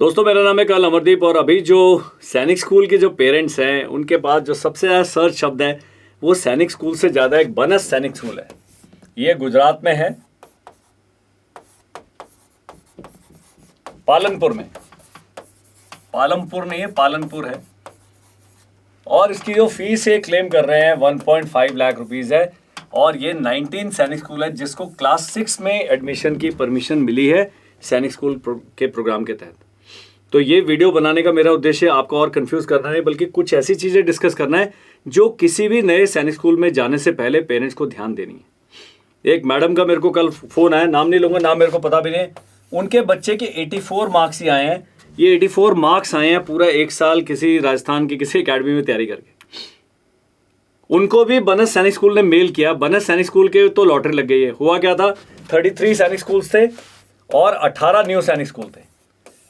दोस्तों मेरा नाम है कल अमरदीप और अभी जो सैनिक स्कूल के जो पेरेंट्स हैं उनके पास जो सबसे ज़्यादा सर्च शब्द है वो सैनिक स्कूल से ज़्यादा एक बनस सैनिक स्कूल है। ये गुजरात में है, पालनपुर में। पालमपुर नहीं है, पालनपुर है। और इसकी जो फीस ये क्लेम कर रहे हैं 1.5 लाख रुपीज़ है। और ये 19 सैनिक स्कूल है जिसको क्लास 6 में एडमिशन की परमिशन मिली है सैनिक स्कूल के प्रोग्राम के तहत। तो ये वीडियो बनाने का मेरा उद्देश्य आपको और कंफ्यूज करना नहीं बल्कि कुछ ऐसी चीज़ें डिस्कस करना है जो किसी भी नए सैनिक स्कूल में जाने से पहले पेरेंट्स को ध्यान देनी है। एक मैडम का मेरे को कल फ़ोन आया, नाम नहीं लूँगा, नाम मेरे को पता भी नहीं। उनके बच्चे के 84 मार्क्स ही आए हैं। ये 84 मार्क्स आए हैं पूरा एक साल किसी राजस्थान की किसी अकेडमी में तैयारी करके। उनको भी बनस सैनिक स्कूल ने मेल किया। बनस सैनिक स्कूल के तो लॉटरी लग गई है। हुआ क्या था, 33 सैनिक स्कूल्स थे और 18 न्यू सैनिक स्कूल थे।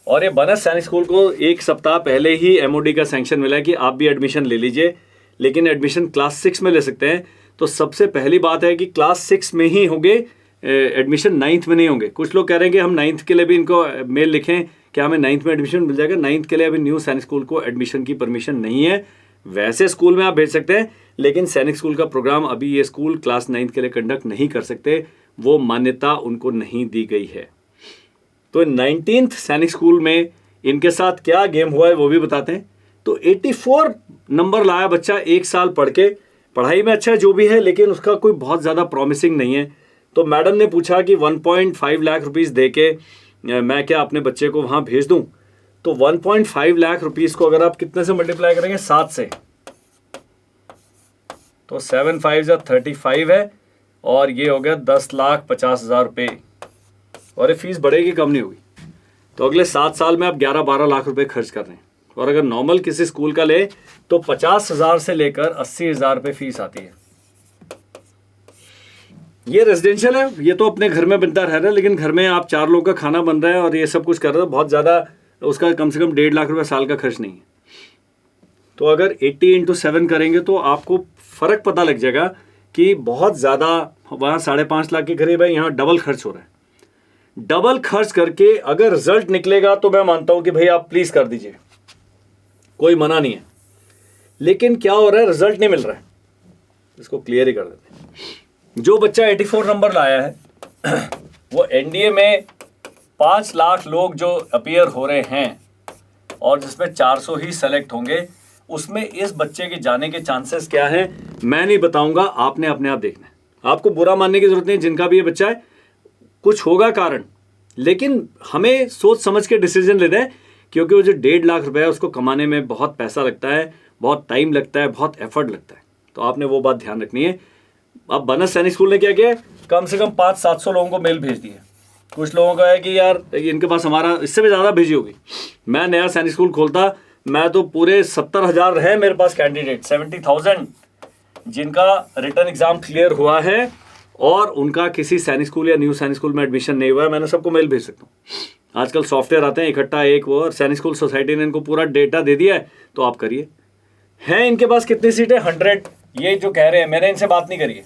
और ये बनस सैनिक स्कूल को एक सप्ताह पहले ही एमओडी का सैंक्शन मिला है कि आप भी एडमिशन ले लीजिए, लेकिन एडमिशन क्लास 6 में ले सकते हैं। तो सबसे पहली बात है कि क्लास 6 में ही होंगे एडमिशन, 9th में नहीं होंगे। कुछ लोग कह रहे हैं कि हम 9th के लिए भी इनको मेल लिखें कि हमें 9th में एडमिशन मिल जाएगा। 9th के लिए अभी न्यू सैनिक स्कूल को एडमिशन की परमिशन नहीं है। वैसे स्कूल में आप भेज सकते हैं, लेकिन सैनिक स्कूल का प्रोग्राम अभी ये स्कूल क्लास 9th के लिए कंडक्ट नहीं कर सकते, वो मान्यता उनको नहीं दी गई है। तो 19th सैनिक स्कूल में इनके साथ क्या गेम हुआ है वो भी बताते हैं। तो 84 नंबर लाया बच्चा, एक साल पढ़ के, पढ़ाई में अच्छा जो भी है लेकिन उसका कोई बहुत ज़्यादा प्रॉमिसिंग नहीं है। तो मैडम ने पूछा कि 1.5 लाख रुपीज़ दे के मैं क्या अपने बच्चे को वहाँ भेज दूँ। तो 1.5 लाख रुपीज़ को अगर आप कितने से मल्टीप्लाई करेंगे, 7 से, तो 7 5 35 है और ये हो गया 10,50,000 रुपये। और ये फीस बढ़ेगी, कम नहीं होगी। तो अगले 7 साल में आप 11-12 लाख रुपए खर्च कर रहे हैं। और अगर नॉर्मल किसी स्कूल का ले तो 50,000 से लेकर 80,000 रुपये फीस आती है। ये रेजिडेंशियल है, ये तो अपने घर में बनता रह रहा है, लेकिन घर में आप 4 लोगों का खाना बन रहा है और ये सब कुछ कर रहे हो, बहुत ज़्यादा उसका कम से कम 1.5 लाख रुपये साल का खर्च नहीं है। तो अगर 80 × 7 करेंगे तो आपको फ़र्क पता लग जाएगा कि बहुत ज़्यादा, वहाँ 5.5 लाख के करीब है, यहाँ डबल खर्च हो रहा है। डबल खर्च करके अगर रिजल्ट निकलेगा तो मैं मानता हूं कि भाई आप प्लीज कर दीजिए, कोई मना नहीं है। लेकिन क्या हो रहा है, रिजल्ट नहीं मिल रहा है। इसको क्लियर ही कर देते हैं। जो बच्चा 84 नंबर लाया है वो एनडीए में 5 लाख लोग जो अपीयर हो रहे हैं और जिसमें 400 ही सेलेक्ट होंगे, उसमें इस बच्चे के जाने के चांसेस क्या हैं मैं नहीं बताऊंगा, आपने अपने आप देखना है। आपको बुरा मानने की जरूरत नहीं, जिनका भी ये बच्चा है कुछ होगा कारण, लेकिन हमें सोच समझ के डिसीजन लेना है, क्योंकि वो जो 1.5 लाख रुपए है उसको कमाने में बहुत पैसा लगता है, बहुत टाइम लगता है, बहुत एफर्ट लगता है। तो आपने वो बात ध्यान रखनी है। अब बनस सैनिक स्कूल ने क्या किया, कम से कम 500-700 लोगों को मेल भेज दिए। कुछ लोगों का है कि यार इनके पास हमारा इससे भी ज़्यादा भेजी होगी। मैं नया सैनिक स्कूल खोलता, मैं तो पूरे 70,000 है मेरे पास कैंडिडेट, 70,000 जिनका रिटर्न एग्जाम क्लियर हुआ है और उनका किसी सैनिक स्कूल या न्यू सैनिक स्कूल में एडमिशन नहीं हुआ है। मैंने सबको मेल भेज सकता हूँ। आजकल सॉफ्टवेयर आते हैं इकट्ठा एक वो, और सैनिक स्कूल सोसाइटी ने इनको पूरा डेटा दे दिया है, तो आप करिए। हैं इनके पास कितनी सीटें, 100। ये जो कह रहे हैं, मैंने इनसे बात नहीं करी है,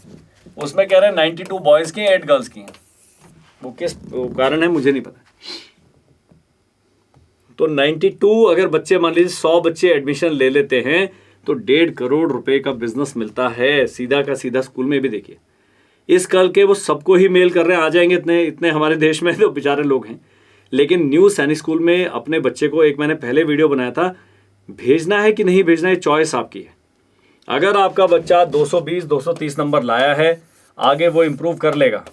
उसमें कह रहे हैं 92 बॉयज़ की 8 गर्ल्स की हैं। वो किस कारण है मुझे नहीं पता। तो 92 अगर बच्चे, मान लीजिए 100 बच्चे एडमिशन ले लेते हैं तो 1.5 करोड़ रुपए का बिजनेस मिलता है, सीधा का सीधा। स्कूल में भी देखिए, इस कल के वो सबको ही मेल कर रहे हैं, आ जाएंगे इतने इतने हमारे देश में, तो बेचारे लोग हैं। लेकिन न्यू सैनिक स्कूल में अपने बच्चे को, एक मैंने पहले वीडियो बनाया था, भेजना है कि नहीं भेजना है चॉइस आपकी है। अगर आपका बच्चा 220-230 नंबर लाया है, आगे वो इम्प्रूव कर लेगा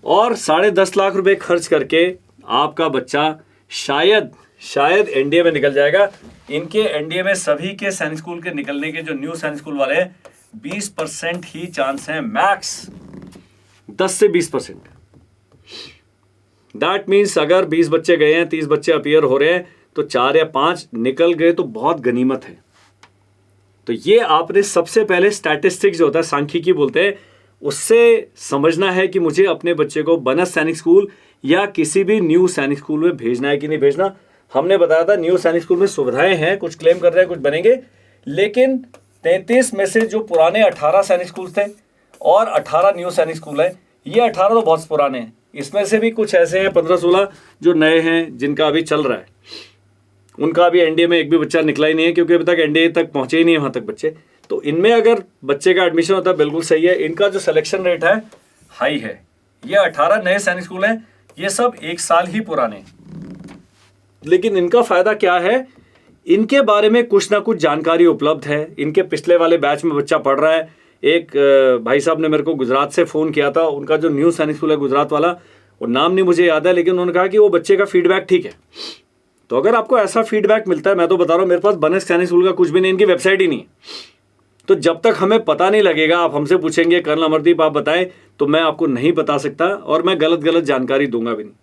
और 10.5 लाख रुपए खर्च करके आपका बच्चा शायद एनडीए में निकल जाएगा। इनके एनडीए में सभी के सैनिक स्कूल के निकलने के, जो न्यू सैनिक स्कूल वाले हैं, 20% ही चांस है, मैक्स 10 से 20%। दैट मीन्स अगर 20 बच्चे गए हैं, 30 बच्चे अपीयर हो रहे हैं, तो 4 या 5 निकल गए तो बहुत गनीमत है। तो ये आपने सबसे पहले स्टैटिस्टिक्स जो होता है, सांख्यिकी बोलते हैं, उससे समझना है कि मुझे अपने बच्चे को बनस सैनिक स्कूल या किसी भी न्यू सैनिक स्कूल में भेजना है कि नहीं भेजना। हमने बताया था न्यू सैनिक स्कूल में सुविधाएं हैं, कुछ क्लेम कर रहे हैं, कुछ बनेंगे, लेकिन 33 में से जो पुराने 18 सैनिक स्कूल थे और 18 न्यू सैनिक स्कूल है, ये 18 तो बहुत पुराने हैं, इसमें से भी कुछ ऐसे हैं 15-16 जो नए हैं, जिनका अभी चल रहा है। उनका अभी एनडीए में एक भी बच्चा निकला ही नहीं है, क्योंकि अभी तक एनडीए तक पहुंचे ही नहीं है वहाँ तक बच्चे। तो इनमें अगर बच्चे का एडमिशन होता है बिल्कुल सही है। इनका जो सिलेक्शन रेट है हाई है। ये 18 नए सैनिक स्कूल हैं, ये सब 1 साल ही पुराने। लेकिन इनका फ़ायदा क्या है, इनके बारे में कुछ ना कुछ जानकारी उपलब्ध है। इनके पिछले वाले बैच में बच्चा पढ़ रहा है। एक भाई साहब ने मेरे को गुजरात से फ़ोन किया था, उनका जो न्यू सैनिक स्कूल है गुजरात वाला, वो नाम नहीं मुझे याद है, लेकिन उन्होंने कहा कि वो बच्चे का फीडबैक ठीक है। तो अगर आपको ऐसा फीडबैक मिलता है, मैं तो बता रहा हूँ, मेरे पास बनस सैनिक स्कूल का कुछ भी नहीं, इनकी वेबसाइट ही नहीं है। तो जब तक हमें पता नहीं लगेगा, आप हमसे पूछेंगे कर्नल अमरदीप आप बताएं, तो मैं आपको नहीं बता सकता, और मैं गलत जानकारी दूंगा भी नहीं।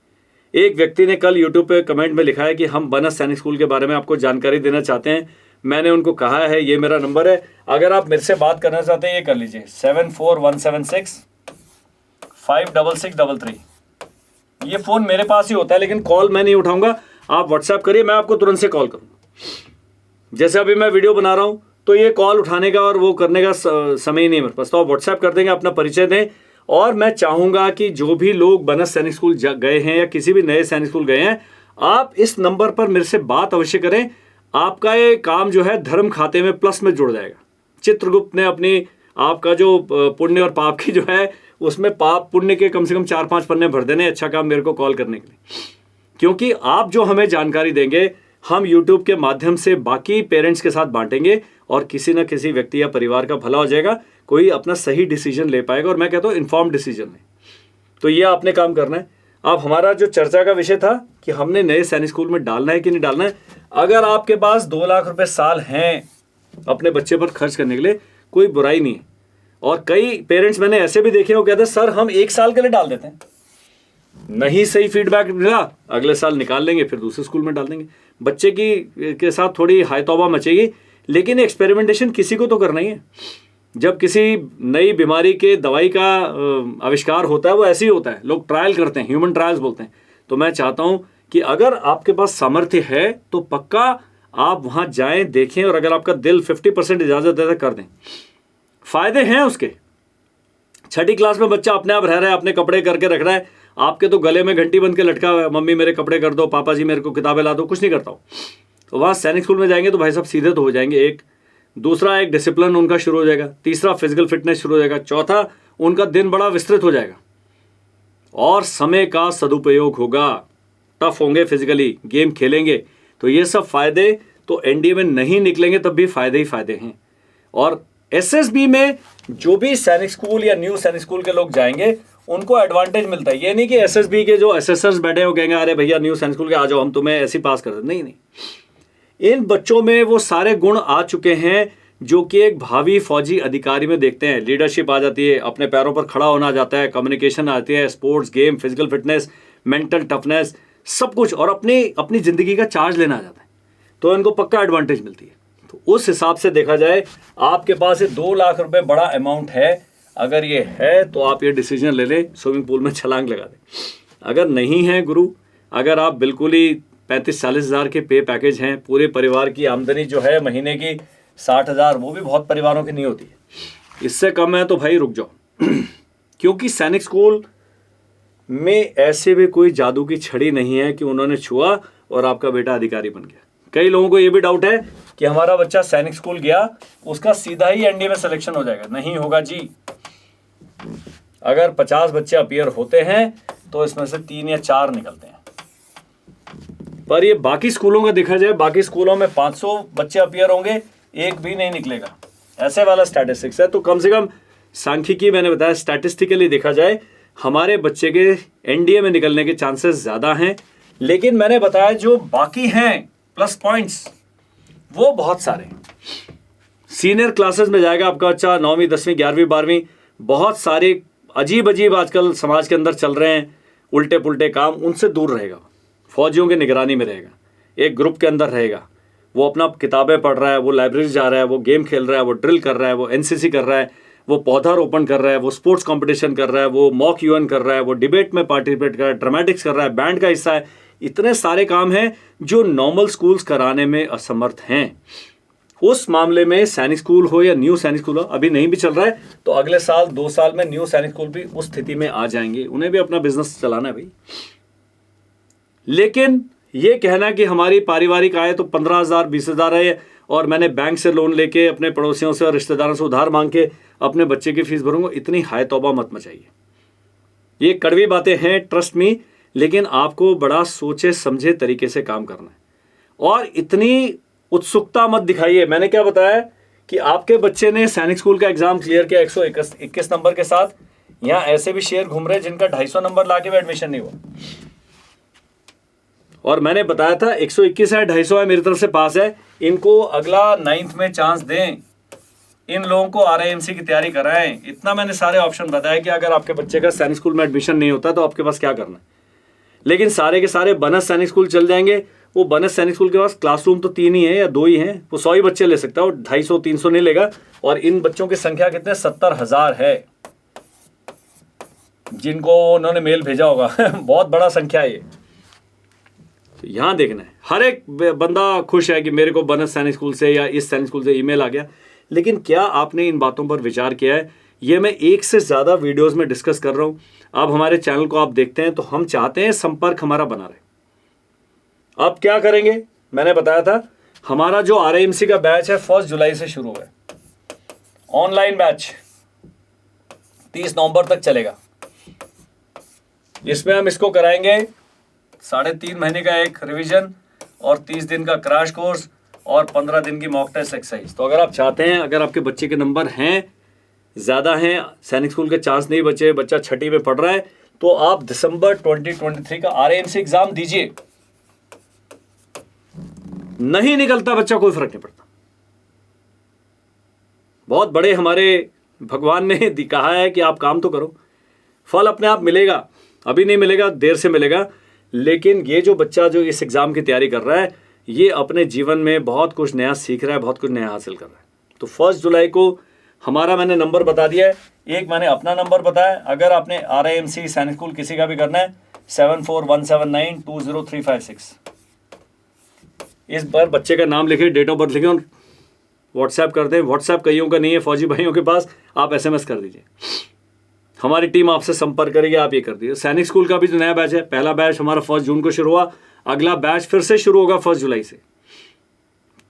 एक व्यक्ति ने कल यूट्यूब पे कमेंट में लिखा है कि हम बनस सैनिक स्कूल के बारे में आपको जानकारी देना चाहते हैं। मैंने उनको कहा है, ये मेरा नंबर है, अगर आप मेरे से बात करना चाहते हैं ये कर लीजिए, 7417656633। ये फ़ोन मेरे पास ही होता है, लेकिन कॉल मैं नहीं उठाऊंगा। आप व्हाट्सएप करिए, मैं आपको तुरंत से कॉल करूँगा। जैसे अभी मैं वीडियो बना रहा हूँ, तो ये कॉल उठाने का और वो करने का समय ही नहीं है मेरे पास। तो आप व्हाट्सएप कर देंगे, अपना परिचय दें। और मैं चाहूँगा कि जो भी लोग बनस सैनिक स्कूल गए हैं या किसी भी नए सैनिक स्कूल गए हैं, आप इस नंबर पर मेरे से बात अवश्य करें। आपका ये काम जो है धर्म खाते में प्लस में जुड़ जाएगा। चित्रगुप्त ने अपनी आपका जो पुण्य और पाप की जो है, उसमें पाप पुण्य के कम से कम 4-5 पन्ने भर देने अच्छा काम मेरे को कॉल करने के लिए। क्योंकि आप जो हमें जानकारी देंगे, हम यूट्यूब के माध्यम से बाकी पेरेंट्स के साथ बांटेंगे, और किसी न किसी व्यक्ति या परिवार का भला हो जाएगा, कोई अपना सही डिसीजन ले पाएगा। और मैं कहता हूँ इन्फॉर्म्ड डिसीजन ले। तो ये आपने काम करना है। अब हमारा जो चर्चा का विषय था कि हमने नए सैनिक स्कूल में डालना है कि नहीं डालना है। अगर आपके पास 2 लाख रुपए साल हैं अपने बच्चे पर खर्च करने के लिए, कोई बुराई नहीं है। और कई पेरेंट्स मैंने ऐसे भी देखे, वो कहते हैं सर हम 1 साल के लिए डाल देते हैं, नहीं सही फीडबैक मिला अगले साल निकाल लेंगे, फिर दूसरे स्कूल में डाल देंगे। बच्चे के साथ थोड़ी हाय तौबा मचेगी, लेकिन एक्सपेरिमेंटेशन किसी को तो करना ही है। जब किसी नई बीमारी के दवाई का आविष्कार होता है, वो ऐसे ही होता है, लोग ट्रायल करते हैं, ह्यूमन ट्रायल्स बोलते हैं। तो मैं चाहता हूं कि अगर आपके पास सामर्थ्य है तो पक्का आप वहां जाएं, देखें, और अगर आपका दिल 50% इजाजत देता कर दें। फायदे हैं उसके। 6ठी क्लास में बच्चा अपने आप रह रहा है, अपने कपड़े करके रख रहा है, आपके तो गले में घंटी बंद के लटका हुआ है, मम्मी मेरे कपड़े कर दो, पापा जी मेरे को किताबें ला दो, कुछ नहीं करता हूँ। तो वहाँ सैनिक स्कूल में जाएंगे तो भाई साहब सीधे तो हो जाएंगे। एक दूसरा, एक डिसिप्लिन उनका शुरू हो जाएगा। तीसरा, फिजिकल फिटनेस शुरू हो जाएगा। चौथा, उनका दिन बड़ा विस्तृत हो जाएगा और समय का सदुपयोग होगा। टफ होंगे फिजिकली, गेम खेलेंगे। तो ये सब फायदे तो एनडीए में नहीं निकलेंगे तब भी फायदे ही फायदे हैं। और एसएसबी में जो भी सैनिक स्कूल या न्यू सैनिक स्कूल के लोग जाएंगे, उनको एडवांटेज मिलता है। ये नहीं कि एसएसबी के जो एसेसर्स बैठे हो कहेंगे अरे भैया न्यू सैनिक स्कूल के आ जाओ, हम तुम्हें ऐसे पास कर दें। नहीं, इन बच्चों में वो सारे गुण आ चुके हैं जो कि एक भावी फौजी अधिकारी में देखते हैं। लीडरशिप आ जाती है, अपने पैरों पर खड़ा होना आ जाता है, कम्युनिकेशन आती है, sports, game, physical fitness, mental toughness, सब कुछ, और अपनी ज़िंदगी का चार्ज लेना आ जाता है। तो इनको पक्का एडवांटेज मिलती है। तो उस हिसाब से देखा जाए, आपके पास ये 2 लाख रुपए बड़ा अमाउंट है। अगर ये है तो आप ये डिसीजन ले लें, स्विमिंग पूल में छलांग लगा दें। अगर नहीं है गुरु, अगर आप बिल्कुल ही 35-40 हज़ार के पे पैकेज हैं, पूरे परिवार की आमदनी जो है महीने की 60 हज़ार, वो भी बहुत परिवारों की नहीं होती है, इससे कम है तो भाई रुक जाओ। क्योंकि सैनिक स्कूल में ऐसे भी कोई जादू की छड़ी नहीं है कि उन्होंने छुआ और आपका बेटा अधिकारी बन गया। कई लोगों को ये भी डाउट है कि हमारा बच्चा सैनिक स्कूल गया, उसका सीधा ही एनडीए में सिलेक्शन हो जाएगा। नहीं होगा जी। अगर 50 बच्चे अपीयर होते हैं तो इसमें से 3 या 4 निकलते हैं। पर ये बाकी स्कूलों का देखा जाए, बाकी स्कूलों में 500 बच्चे अपीयर होंगे, एक भी नहीं निकलेगा, ऐसे वाला स्टैटिस्टिक्स है। तो कम से कम सांख्यिकी, मैंने बताया स्टैटिस्टिकली देखा जाए, हमारे बच्चे के एनडीए में निकलने के चांसेस ज़्यादा हैं। लेकिन मैंने बताया जो बाकी हैं प्लस पॉइंट्स, वो बहुत सारे हैं। सीनियर क्लासेस में जाएगा आपका बच्चा, 9वीं 10वीं 11वीं 12वीं, बहुत सारे अजीब अजीब आजकल समाज के अंदर चल रहे हैं उल्टे पुल्टे काम, उनसे दूर रहेगा, फौजियों की निगरानी में रहेगा, एक ग्रुप के अंदर रहेगा। वो अपना किताबें पढ़ रहा है, वो लाइब्रेरी जा रहा है, वो गेम खेल रहा है, वो ड्रिल कर रहा है, वो एनसीसी कर रहा है, वो पौधारोपण कर रहा है, वो स्पोर्ट्स कंपटीशन कर रहा है, वो मॉक यूएन कर रहा है, वो डिबेट में पार्टिसिपेट कर रहा है, ड्रामेटिक्स कर रहा है, बैंड का हिस्सा है। इतने सारे काम हैं जो नॉर्मल स्कूल्स कराने में असमर्थ हैं। उस मामले में सैनिक स्कूल हो या न्यू सैनिक स्कूल हो, अभी नहीं भी चल रहा है तो अगले साल 2 साल में न्यू सैनिक स्कूल भी उस स्थिति में आ जाएंगे, उन्हें भी अपना बिजनेस चलाना है भाई। लेकिन ये कहना कि हमारी पारिवारिक आय तो 15,000 20,000 है और मैंने बैंक से लोन लेके अपने पड़ोसियों से और रिश्तेदारों से उधार मांग के अपने बच्चे की फीस भरूंगा, इतनी हाय तौबा मत मचाइए। ये कड़वी बातें हैं, ट्रस्ट मी, लेकिन आपको बड़ा सोचे समझे तरीके से काम करना है और इतनी उत्सुकता मत दिखाइए। मैंने क्या बताया कि आपके बच्चे ने सैनिक स्कूल का एग्जाम क्लियर किया 121 नंबर के साथ, यहाँ ऐसे भी शेयर घूम रहे जिनका 250 नंबर लाके भी एडमिशन नहीं हुआ, और मैंने बताया था 121 है 250 है मेरी तरफ से पास है, इनको अगला 9th में चांस दें, इन लोगों को RIMC की तैयारी कराएं। इतना मैंने सारे ऑप्शन बताया कि अगर आपके बच्चे का सैनिक स्कूल में एडमिशन नहीं होता तो आपके पास क्या करना है। लेकिन सारे के सारे बनस सैनिक स्कूल चल जाएंगे। वो बनस सैनिक स्कूल के पास क्लासरूम तो 3 ही है या 2 ही हैं, वो 100 ही बच्चे ले सकता है, वो 250-300 नहीं लेगा। और इन बच्चों की संख्या कितने 70,000 है जिनको उन्होंने मेल भेजा होगा बहुत बड़ा संख्या है ये। तो यहाँ देखना है, हर एक बंदा खुश है कि मेरे को बनस सैनिक स्कूल से या इस सैनिक स्कूल से ईमेल आ गया, लेकिन क्या आपने इन बातों पर विचार किया है? ये मैं 1 से ज़्यादा वीडियोस में डिस्कस कर रहा हूँ। अब हमारे चैनल को आप देखते हैं तो हम चाहते हैं संपर्क हमारा बना रहे। अब क्या करेंगे, मैंने बताया था हमारा जो RIMC का बैच है 1 जुलाई से शुरू है, ऑनलाइन बैच 30 नवंबर तक चलेगा। इसमें हम इसको कराएंगे 3.5 महीने का एक रिवीजन और 30 दिन का क्रैश कोर्स और 15 दिन की मॉक टेस्ट एक्सरसाइज। तो अगर आप चाहते हैं, अगर आपके बच्चे के नंबर हैं ज़्यादा हैं, सैनिक स्कूल के चांस नहीं बचे, बच्चा 6ठी में पढ़ रहा है, तो आप दिसंबर 2023 का RIMC एग्जाम दीजिए। नहीं निकलता बच्चा, कोई फर्क नहीं पड़ता। बहुत बड़े हमारे भगवान ने कहा है कि आप काम तो करो, फल अपने आप मिलेगा। अभी नहीं मिलेगा, देर से मिलेगा, लेकिन ये जो बच्चा जो इस एग्जाम की तैयारी कर रहा है, ये अपने जीवन में बहुत कुछ नया सीख रहा है, बहुत कुछ नया हासिल कर रहा है। तो 1 जुलाई को हमारा मैंने नंबर बता दिया है, एक मैंने अपना नंबर बताया। अगर आपने RIMC सैनिक स्कूल किसी का भी करना है 7417920356, इस पर बच्चे का नाम लिखे, डेट ऑफ बर्थ लिखे और व्हाट्सएप कर दें। व्हाट्सएप कईयों का नहीं है फौजी भाइयों के पास, आप SMS कर दीजिए, हमारी टीम आपसे संपर्क करेगी, आप ये कर दीजिए। सैनिक स्कूल का भी जो नया बैच है, पहला बैच हमारा 1 जून को शुरू हुआ, अगला बैच फिर से शुरू होगा 1 जुलाई से।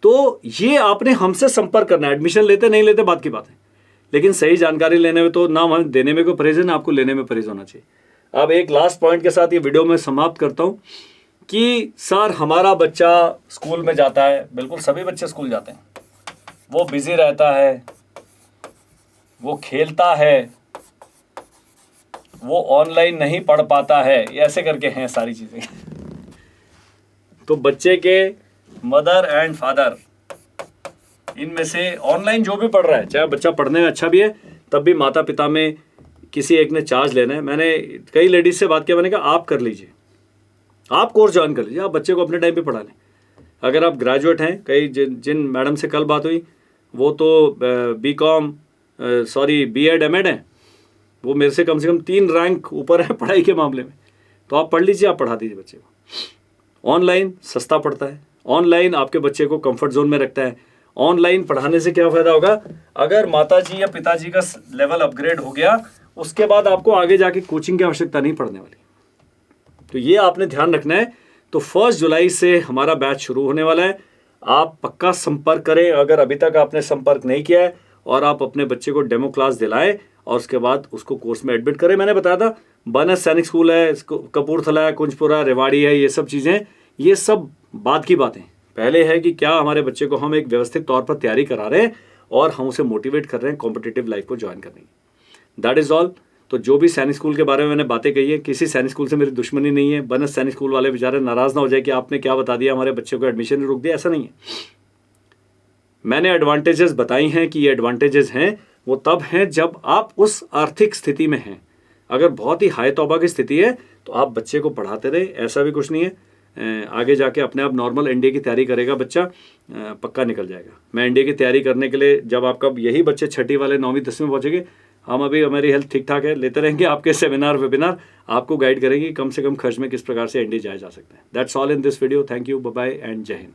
तो ये आपने हमसे संपर्क करना है। एडमिशन लेते नहीं लेते बात की बात है, लेकिन सही जानकारी लेने में तो ना हम देने में कोई परहेज है, ना आपको लेने में परहेज होना चाहिए। अब एक लास्ट पॉइंट के साथ ये वीडियो में समाप्त करता हूँ कि सर हमारा बच्चा स्कूल में जाता है, बिल्कुल सभी बच्चे स्कूल जाते हैं, वो बिजी रहता है, वो खेलता है, वो ऑनलाइन नहीं पढ़ पाता है, ये ऐसे करके हैं सारी चीज़ें। तो बच्चे के मदर एंड फादर, इनमें से ऑनलाइन जो भी पढ़ रहा है, चाहे बच्चा पढ़ने में अच्छा भी है, तब भी माता पिता में किसी एक ने चार्ज लेना है। मैंने कई लेडीज से बात किया, मैंने कहा आप कर लीजिए, आप कोर्स ज्वाइन कर लीजिए, आप बच्चे को अपने टाइम पे पढ़ा लें। अगर आप ग्रेजुएट हैं, कई जिन मैडम से कल बात हुई, वो तो B.Ed M.Ed हैं, वो मेरे से कम 3 रैंक ऊपर है पढ़ाई के मामले में। तो आप पढ़ लीजिए, आप पढ़ा दीजिए बच्चे को। ऑनलाइन सस्ता पड़ता है, ऑनलाइन आपके बच्चे को कंफर्ट जोन में रखता है। ऑनलाइन पढ़ाने से क्या फ़ायदा होगा, अगर माताजी या पिताजी का लेवल अपग्रेड हो गया, उसके बाद आपको आगे जाके कोचिंग की आवश्यकता नहीं पड़ने वाली। तो ये आपने ध्यान रखना है। तो 1 जुलाई से हमारा बैच शुरू होने वाला है, आप पक्का संपर्क करें। अगर अभी तक आपने संपर्क नहीं किया है, और आप अपने बच्चे को डेमो क्लास दिलाएं और उसके बाद उसको कोर्स में एडमिट करें। मैंने बताया था बनस सैनिक स्कूल है, कपूरथला है, कुंजपुरा, रेवाड़ी है, ये सब चीज़ें, ये सब बाद की बातें। पहले है कि क्या हमारे बच्चे को हम एक व्यवस्थित तौर पर तैयारी करा रहे हैं और हम उसे मोटिवेट कर रहे हैं कॉम्पिटिटिव लाइफ को ज्वाइन करने की। That is all. तो जो भी सैनिक स्कूल के बारे में मैंने बातें कही है, किसी सैनिक स्कूल से मेरी दुश्मनी नहीं है। बनस सैनिक स्कूल वाले बेचारे नाराज़ ना हो जाए कि आपने क्या बता दिया, हमारे बच्चे को एडमिशन रुक दिया, ऐसा नहीं है। मैंने एडवांटेजेस बताई हैं कि ये एडवांटेजेस हैं वो तब हैं जब आप उस आर्थिक स्थिति में हैं। अगर बहुत ही हाई तौबा की स्थिति है तो आप बच्चे को पढ़ाते रहे, ऐसा भी कुछ नहीं है। आगे जाके अपने आप नॉर्मल NDA की तैयारी करेगा बच्चा, पक्का निकल जाएगा। मैं NDA की तैयारी करने के लिए, जब आपका यही बच्चे 6ठी वाले 9वीं 10वीं पहुँचेंगे, हम अभी हमारी हेल्थ ठीक ठाक है, लेते रहेंगे आपके सेमिनार वेबिनार, आपको गाइड करेंगे कम से कम खर्च में किस प्रकार से NDA जाया जा सकता है। That's all in this video. Thank you, bye bye and जय हिंद।